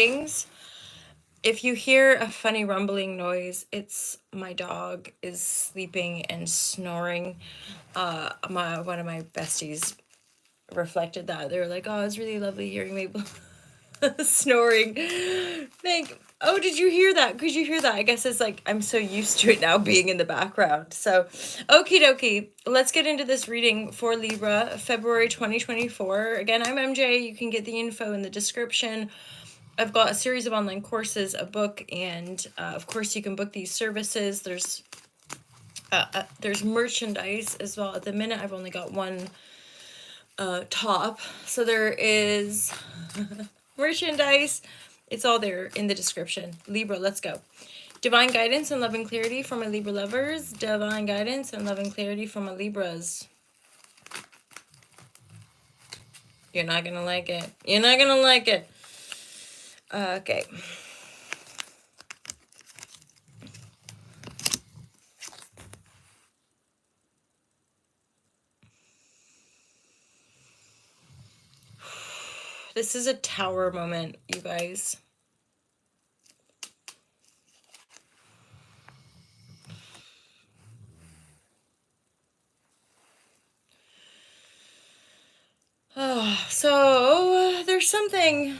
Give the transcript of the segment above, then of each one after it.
readings. If you hear a funny rumbling noise, it's my dog is sleeping and snoring. One of my besties reflected that. They were like, "Oh, it's really lovely hearing Mabel snoring." Oh, did you hear that? Could you hear that? I guess it's like I'm so used to it now being in the background. So, okie dokie. Let's get into this reading for Libra, February 2024. Again, I'm MJ. You can get the info in the description. I've got a series of online courses, a book, and of course you can book these services. There's merchandise as well. At the minute, I've only got one top, so there is merchandise. It's all there in the description. Libra, let's go. Divine guidance and love and clarity for my Libra lovers. Divine guidance and love and clarity for my Libras. You're not gonna like it. You're not gonna like it. Okay. This is a tower moment, you guys. So there's something,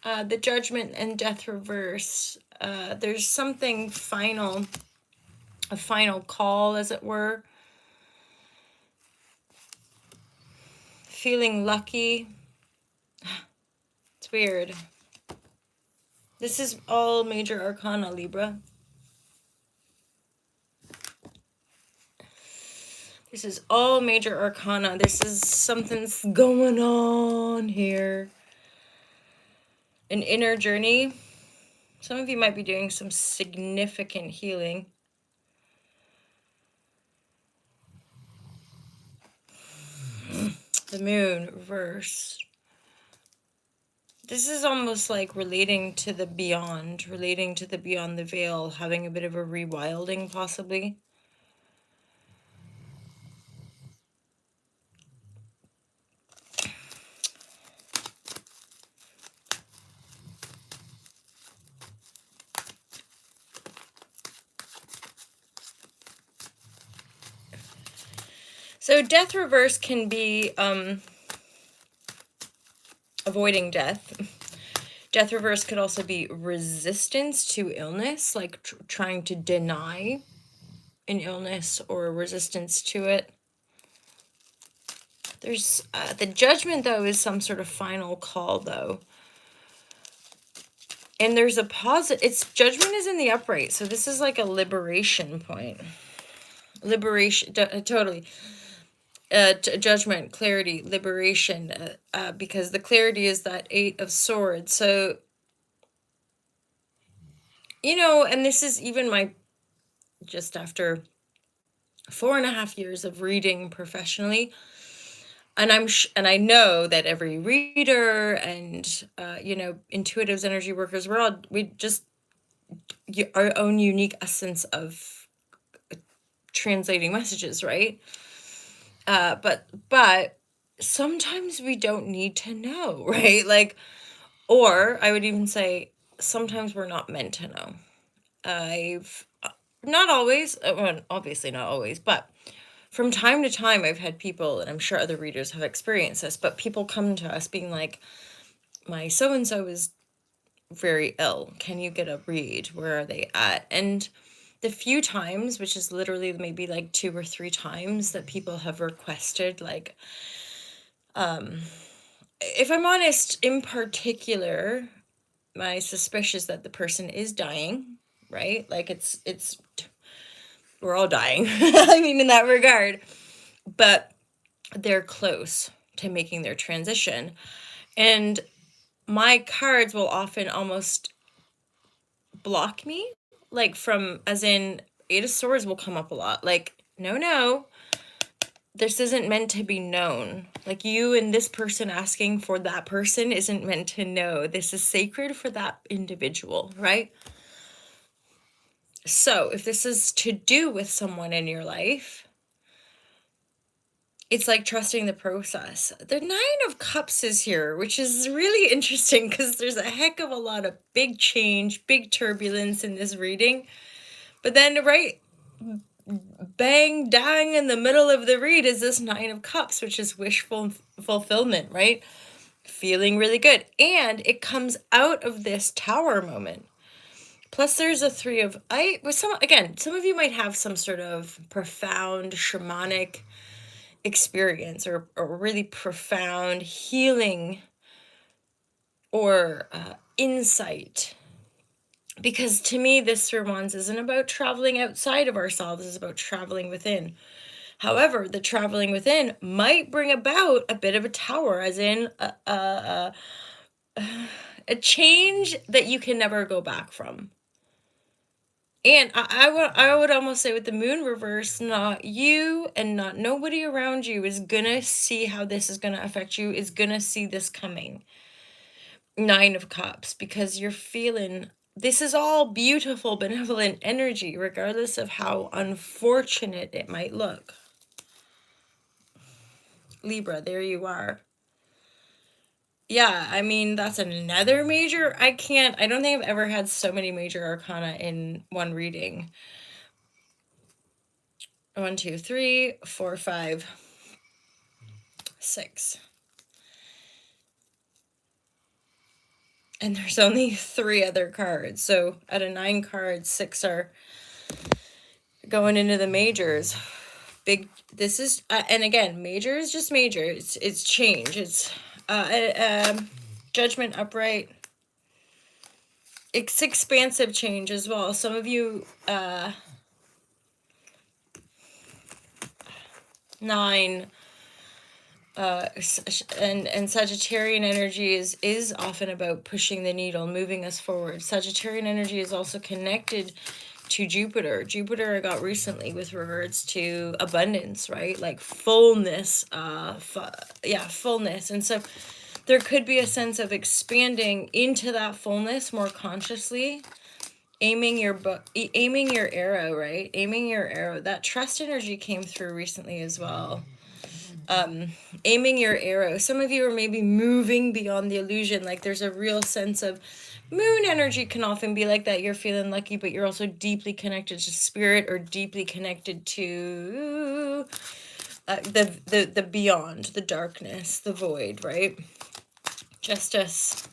the judgment and death reverse. There's something final, a final call, as it were. Feeling lucky. It's weird. This is all major arcana, Libra. This is all major arcana. This is something's going on here. An inner journey. Some of you might be doing some significant healing. The moon reversed. This is almost like relating to the beyond the veil, having a bit of a rewilding possibly. So death reverse can be avoiding death. Death reverse could also be resistance to illness, like trying to deny an illness or resistance to it. There's the judgment, though, is some sort of final call, though. And there's a positive, it's judgment is in the upright. So this is like a liberation point. Liberation, totally. Judgment, clarity, liberation, because the clarity is that 8 of Swords. So, you know, and this is even my, just after 4.5 years of reading professionally, and I know that every reader and you know, intuitives, energy workers, we just our own unique essence of translating messages, right? But sometimes we don't need to know, right? Like, or I would even say sometimes we're not meant to know. I've not always, well, obviously not always, but from time to time I've had people, and I'm sure other readers have experienced this, but people come to us being like, my so-and-so is very ill. Can you get a read? Where are they at? And the few times, which is literally maybe like 2 or 3 times that people have requested, like, if I'm honest, in particular, my suspicion is that the person is dying, right? Like it's we're all dying. I mean, in that regard, but they're close to making their transition. And my cards will often almost block me, like from, as in 8 of Swords will come up a lot. Like, no, this isn't meant to be known. Like, you and this person asking for that person isn't meant to know. This is sacred for that individual, right? So if this is to do with someone in your life, it's like trusting the process. The Nine of Cups is here, which is really interesting because there's a heck of a lot of big change, big turbulence in this reading. But then, right bang, dang, in the middle of the read is this Nine of Cups, which is wishful fulfillment, right? Feeling really good. And it comes out of this Tower moment. Plus, there's a Three of some of you might have some sort of profound shamanic experience or really profound healing or insight. Because to me, this Three of Wands isn't about traveling outside of ourselves, it's about traveling within. However, the traveling within might bring about a bit of a tower, as in a change that you can never go back from. And I would almost say with the moon reverse, not you and not nobody around you is gonna see how this is gonna affect you, is gonna see this coming. Nine of Cups, because you're feeling this is all beautiful, benevolent energy, regardless of how unfortunate it might look. Libra, there you are. Yeah, I mean, that's another major. I don't think I've ever had so many major arcana in one reading. 1, 2, 3, 4, 5, 6. And there's only 3 other cards. So out of 9 cards, 6 are going into the majors. This is, and again, major is just major. It's change. It's Judgment upright. It's expansive change as well. Some of you, 9, and Sagittarian energy is often about pushing the needle, moving us forward. Sagittarian energy is also connected to Jupiter. Jupiter I got recently with regards to abundance, right? Like fullness, fullness. And so there could be a sense of expanding into that fullness more consciously, aiming your arrow, right? Aiming your arrow. That trust energy came through recently as well. Aiming your arrow. Some of you are maybe moving beyond the illusion. Like there's a real sense of moon energy can often be like that. You're feeling lucky, but you're also deeply connected to spirit or deeply connected to the beyond, the darkness, the void, right? Justice.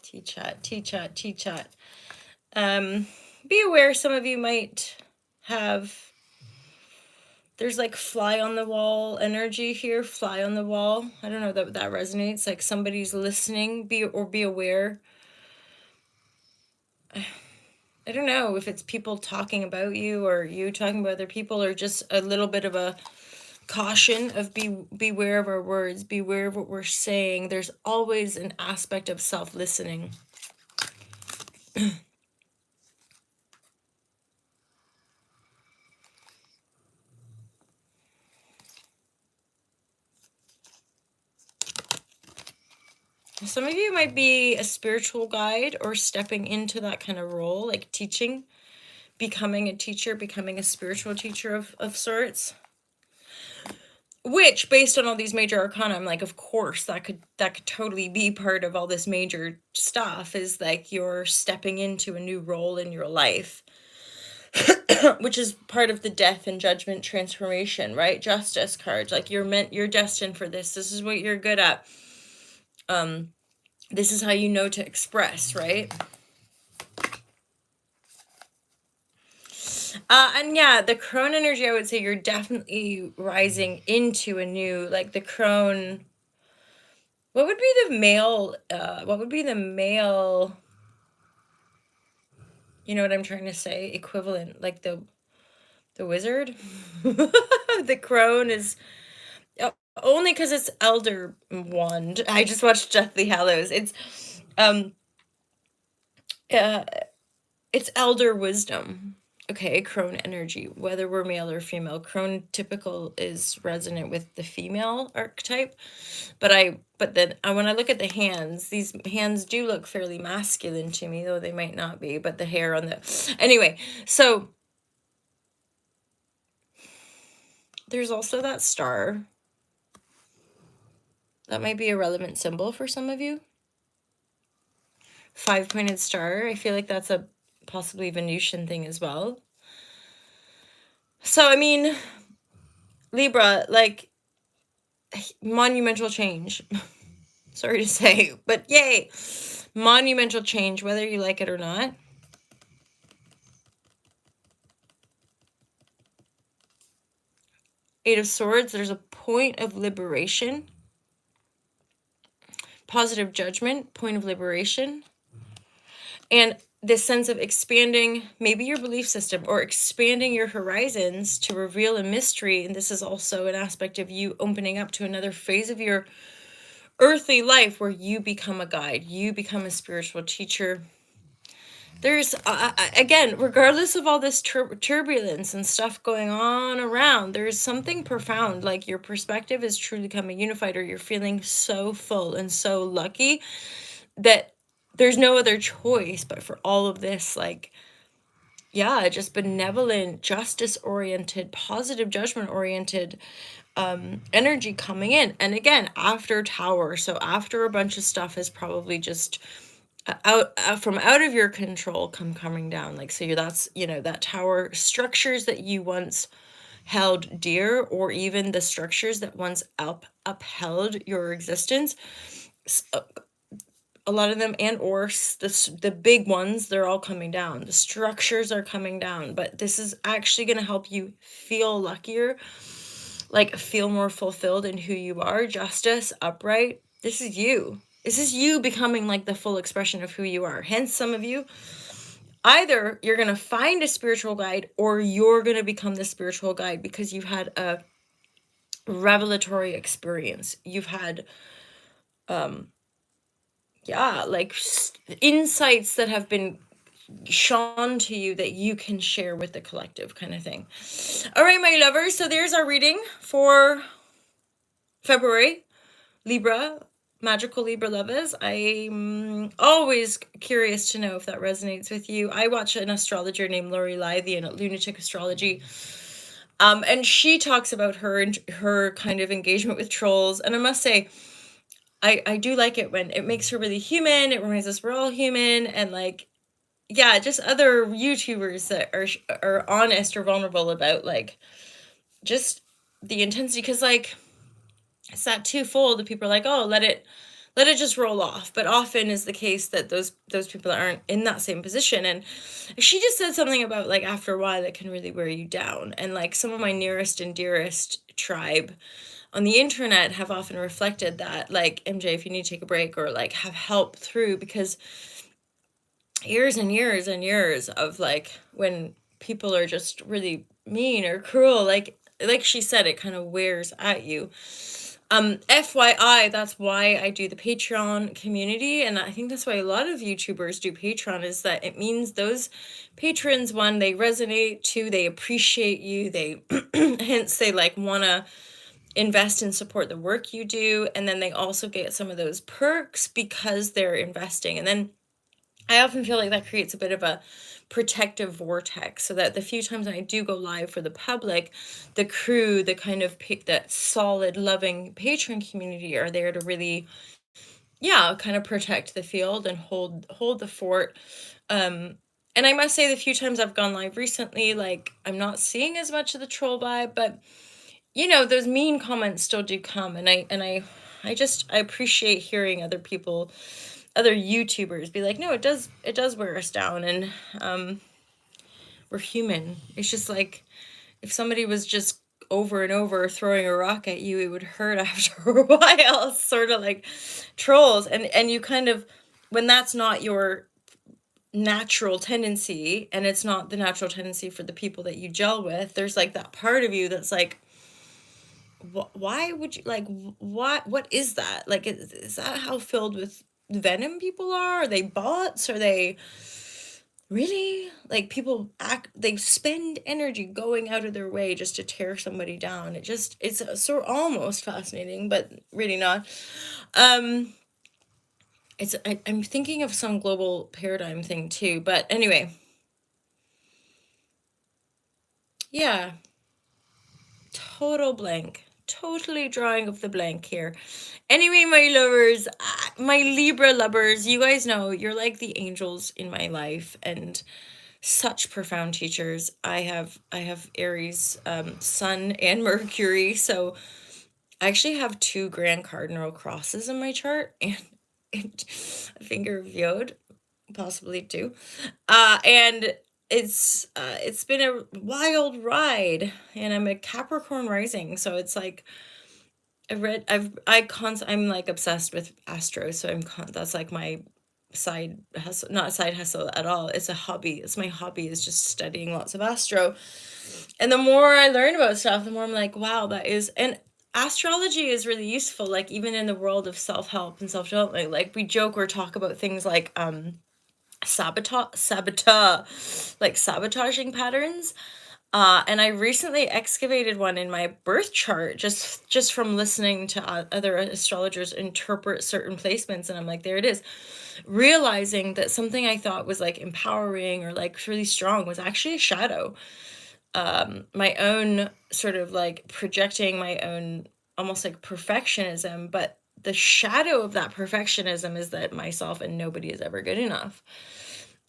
T-chat. Be aware some of you might have, there's like fly on the wall energy here, fly on the wall. I don't know that resonates, like somebody's listening, be aware. I don't know if it's people talking about you or you talking about other people, or just a little bit of a caution of beware of our words, beware of what we're saying. There's always an aspect of self-listening. Some of you might be a spiritual guide or stepping into that kind of role, like teaching, becoming a teacher, becoming a spiritual teacher of sorts. Which, based on all these major arcana, I'm like, of course, that could totally be part of all this major stuff, is like you're stepping into a new role in your life. Which is part of the death and judgment transformation, right? Justice card, like you're destined for this. This is what you're good at. This is how you know to express, right? And yeah, the crone energy, I would say you're definitely rising into a new, like the crone. What would be the male? You know what I'm trying to say? Equivalent, like the wizard. The crone is only because it's elder wand. I just watched Deathly Hallows. It's it's elder wisdom. Okay, crone energy, whether we're male or female. Crone typical is resonant with the female archetype, but then when I look at the hands, these hands do look fairly masculine to me, though they might not be, but the hair on the anyway, so there's also that star. That might be a relevant symbol for some of you. 5-pointed star. I feel like that's a possibly Venusian thing as well. So, I mean, Libra, like, monumental change. Sorry to say, but yay. Monumental change, whether you like it or not. Eight of Swords, there's a point of liberation. Positive judgment, point of liberation. And this sense of expanding maybe your belief system or expanding your horizons to reveal a mystery. And this is also an aspect of you opening up to another phase of your earthly life where you become a guide, you become a spiritual teacher. There's, again, regardless of all this turbulence and stuff going on around, there's something profound, like your perspective is truly coming unified, or you're feeling so full and so lucky that there's no other choice but for all of this, like, yeah, just benevolent, justice-oriented, positive judgment-oriented energy coming in. And again, after Tower, so after a bunch of stuff is probably just out from out of your control coming down, like, so that's, you know, that Tower, structures that you once held dear, or even the structures that once upheld your existence, a lot of them, and or the big ones, they're all coming down. The structures are coming down, but this is actually going to help you feel luckier, like feel more fulfilled in who you are. Justice, upright, this is you. This is you becoming like the full expression of who you are. Hence, some of you, either you're going to find a spiritual guide, or you're going to become the spiritual guide because you've had a revelatory experience. You've had like insights that have been shone to you that you can share with the collective, kind of thing. All right, my lovers, so there's our reading for February. Libra, magical Libra lovers. I'm always curious to know if that resonates with you. I watch an astrologer named Lori Lythian at Lunatic Astrology, and she talks about her kind of engagement with trolls, and I must say, I do like it when it makes her really human. It reminds us we're all human, and like, yeah, just other YouTubers that are honest or vulnerable about, like, just the intensity, because like it's that twofold that people are like, oh, let it just roll off, but often is the case that those people aren't in that same position. And she just said something about, like, after a while it can really wear you down, and like some of my nearest and dearest tribe on the internet have often reflected that, like, MJ, if you need to take a break or like have help through, because years and years and years of, like, when people are just really mean or cruel, like she said, it kind of wears at you. FYI, that's why I do the Patreon community, and I think that's why a lot of YouTubers do Patreon, is that it means those patrons, one, they resonate, two, they appreciate you, they hence they like want to invest and support the work you do, and then they also get some of those perks because they're investing. And then I often feel like that creates a bit of a protective vortex, so that the few times I do go live for the public, the crew, the kind of that solid, loving patron community are there to really, yeah, kind of protect the field and hold the fort. And I must say, the few times I've gone live recently, like, I'm not seeing as much of the troll vibe, but you know, those mean comments still do come, and I appreciate hearing other people, other YouTubers be like, no, it does wear us down, and we're human. It's just like, if somebody was just over and over throwing a rock at you, it would hurt after a while, sort of like trolls. And you kind of, when that's not your natural tendency, and it's not the natural tendency for the people that you gel with, there's like that part of you that's like, why would you, like, what is that, like, is that how filled with venom people are they bots, are they really, like, people act, they spend energy going out of their way just to tear somebody down. It's sort of almost fascinating, but really not. Um, I'm thinking of some global paradigm thing too, but anyway, yeah, total blank. Totally drawing of the blank here. Anyway, my lovers, my Libra lovers, you guys know you're like the angels in my life and such profound teachers. I have Aries, Sun and Mercury, so I actually have two grand cardinal crosses in my chart and a finger of Yod, possibly two. And it's been a wild ride, and I'm a Capricorn rising, so it's like I'm like obsessed with astro, so that's like my side hustle, not a side hustle at all. It's a hobby. It's my hobby, is just studying lots of astro. And the more I learn about stuff, the more I'm like, wow, and astrology is really useful, like even in the world of self-help and self-development. Like we joke or talk about things like sabotaging patterns. And I recently excavated one in my birth chart, just from listening to other astrologers interpret certain placements, and I'm like, there it is. Realizing that something I thought was like empowering or like really strong was actually a shadow. My own sort of like projecting my own almost like perfectionism, but the shadow of that perfectionism is that myself and nobody is ever good enough.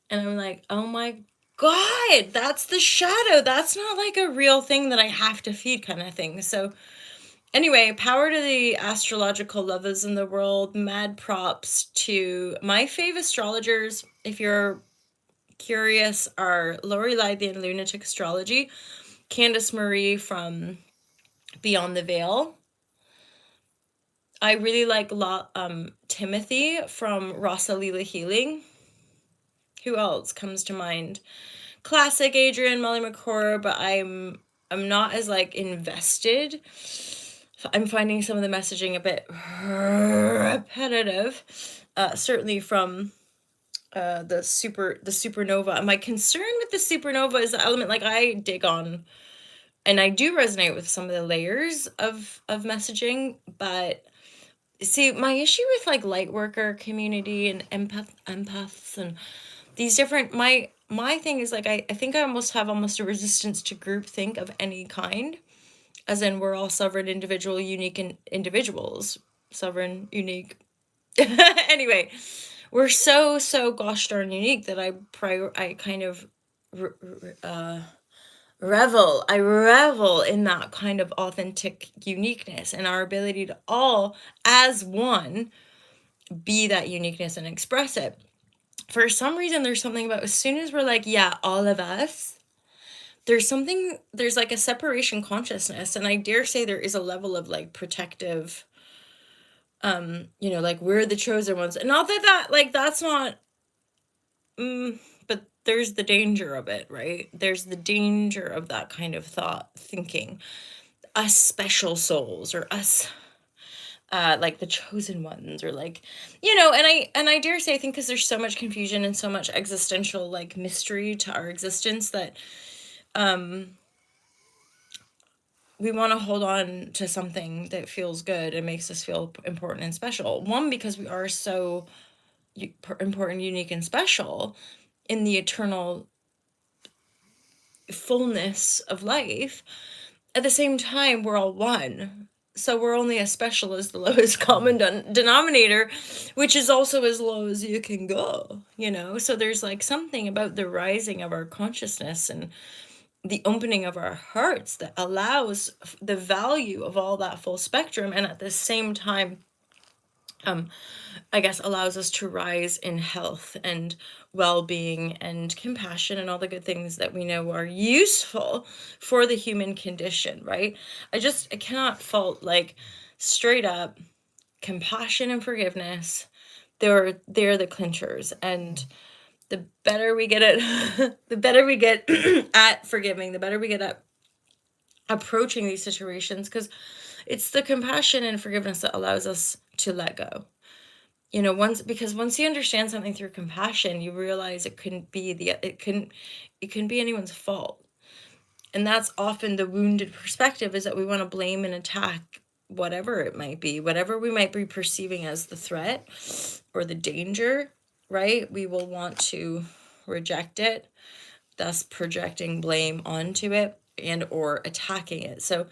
And I'm like, oh my God, that's the shadow. That's not like a real thing that I have to feed, kind of thing. So, anyway, power to the astrological lovers in the world. Mad props to my fave astrologers. If you're curious, are Lori Lythian, Lunatic Astrology, Candace Marie from Beyond the Veil. I really like Timothy from Rasalila Healing. Who else comes to mind? Classic Adrian, Molly McCord, but I'm not as like invested. I'm finding some of the messaging a bit repetitive. Certainly from the supernova. My concern with the supernova is the element, like, I dig on and I do resonate with some of the layers of messaging, but see, my issue with like light worker community and empaths and these different, my thing is like, I think I almost have a resistance to groupthink of any kind, as in we're all sovereign individual unique individuals, sovereign unique. Anyway, we're so gosh darn unique that I kind of revel in that kind of authentic uniqueness and our ability to all as one be that uniqueness and express it. For some reason, there's something about, as soon as we're like, yeah, all of us, there's like a separation consciousness, and I dare say there is a level of like protective, like we're the chosen ones, and not that like that's not, but there's the danger of it, right? There's the danger of that kind of thought thinking, us special souls, or us like the chosen ones, or like, and I dare say, I think because there's so much confusion and so much existential like mystery to our existence, that we want to hold on to something that feels good and makes us feel important and special. One, because we are so important, unique, and special in the eternal fullness of life. At the same time, we're all one. So we're only as special as the lowest common denominator, which is also as low as you can go, So there's like something about the rising of our consciousness and the opening of our hearts that allows the value of all that full spectrum, and at the same time, I guess, allows us to rise in health and well-being and compassion and all the good things that we know are useful for the human condition, right? I cannot fault, like, straight up compassion and forgiveness. They're the clinchers, and the better we get at the better we get at forgiving, the better we get at approaching these situations, because it's the compassion and forgiveness that allows us to let go. you know, once you understand something through compassion, you realize it couldn't be anyone's fault. And that's often the wounded perspective, is that we want to blame and attack whatever it might be, whatever we might be perceiving as the threat or the danger, right? We will want to reject it, thus projecting blame onto it and or attacking it. So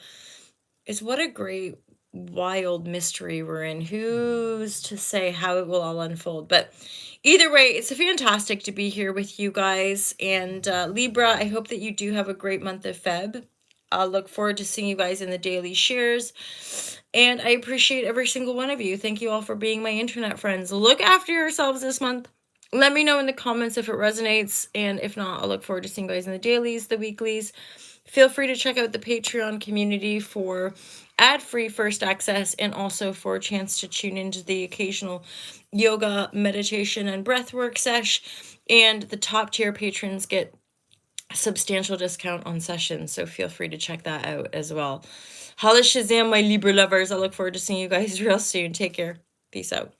it's what a great wild mystery we're in. Who's to say how it will all unfold? But either way, it's fantastic to be here with you guys. And Libra, I hope that you do have a great month of Feb. I'll look forward to seeing you guys in the daily shares. And I appreciate every single one of you. Thank you all for being my internet friends. Look after yourselves this month. Let me know in the comments if it resonates. And if not, I'll look forward to seeing you guys in the dailies, the weeklies. Feel free to check out the Patreon community for ad-free first access, and also for a chance to tune into the occasional yoga, meditation, and breathwork sesh. And the top tier patrons get a substantial discount on sessions, so feel free to check that out as well. Holla Shazam, my Libra lovers. I look forward to seeing you guys real soon. Take care. Peace out.